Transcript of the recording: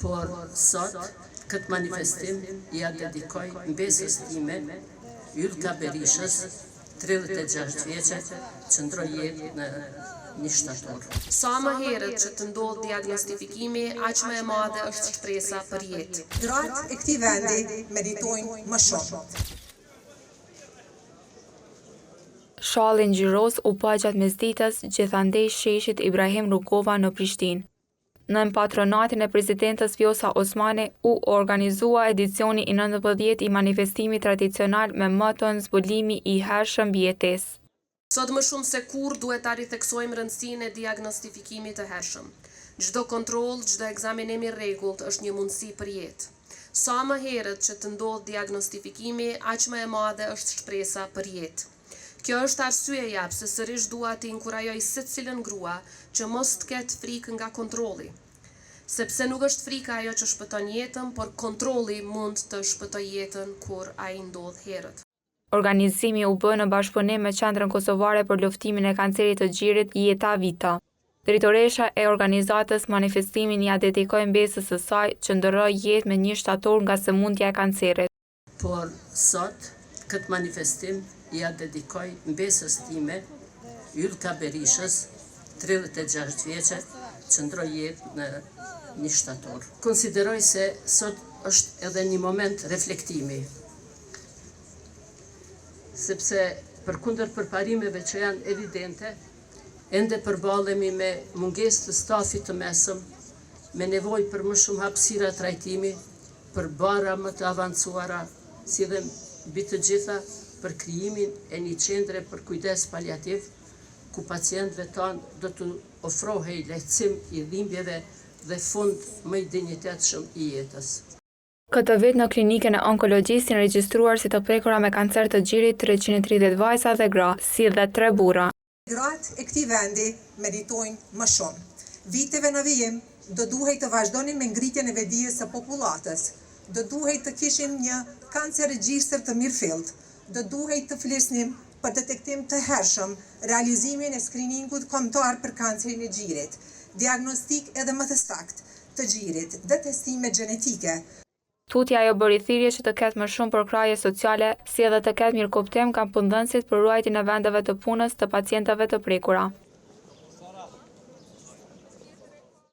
Por sot këtë manifestim ja dedikoj mbesës time, Ylka Berishës, 36 vjeçe, që ndroi jetë në një shtator. Sa më herët që të ndodh diagnostifikimi, aq më e madhe është shpresa për jetë. Gratë e këtij vendi meritojnë më shumë. Shalli ngjyros u pa gjatë mesditës gjithandej sheshit Ibrahim Rugova në Prishtinë. Në patronatin e presidentës Vjosa Osmani u organizua edicioni i 19 i manifestimit tradicional me moton zbulimi i hershëm mbi jetesë. Sot më shumë se kur duhet ta ritheksojmë rëndësinë e diagnostifikimit të hershëm. Çdo kontroll, çdo ekzaminim i rregullt është një mundësi për jetë. Sa më herët që të ndodh diagnostifikimi, aq më e madhe është shpresa për jetë. Kjo është arsyeja pse sërish dua të inkurajoj secilën grua që mos të ketë frikë nga kontrolli. Sepse nuk është frika ajo që shpëton jetën, por kontrolli mund të shpëtojë jetën kur ai ndodh herët. Organizimi u bë në bashkëpunim me Qendrën Kosovare për Luftimin e Kancerit të Gjirit Jeta Vita. Drejtoresha e organizatës manifestimin ja dedikoi mbesës së saj që ndroi jetë me një shtator nga sëmundja e kancerit. Por sot këtë manifestim ja dedikoj mbesës time, Ylka Berishës, 36 vjeçe, që ndroi jetë në një shtator. Konsideroj se sot është edhe një moment reflektimi, sepse përkundër përparimeve që janë evidente, ende përballemi me mungesë të stafit të mesëm, me nevojë për më shumë hapësira trajtimi, për bara më të avancuara, si dhe mbi të gjitha për krijimin e një qendre për kujdes paliativ, ku pacientëve tanë do të ofrohej lehtësim i dhimbjeve dhe fund më i dinjitetshëm i jetës. Këtë vit në klinikën e onkologjisë janë regjistruar si të prekura me kancer të gjirit 330 vajza dhe gra, si dhe 3 burra. Gratë e këtij vendi meritojnë më shumë. Viteve në vijim do duhej të vazhdonin me ngritjen e vedijes së popullatës, do duhej të kishim një kancerregjistër të mirëfillt, do duhej të flisnim për detektim të hershëm, realizimin e skriningut kombëtar për kancerin e gjirit, diagnostik edhe më të saktë të gjirit dhe testime gjenetike. Tutja ajo bëri thirrje që të ketë më shumë përkraje sociale, si edhe të ketë mirëkuptim nga punëdhënësit për ruajtjen e vendeve të punës të pacientëve të prekura.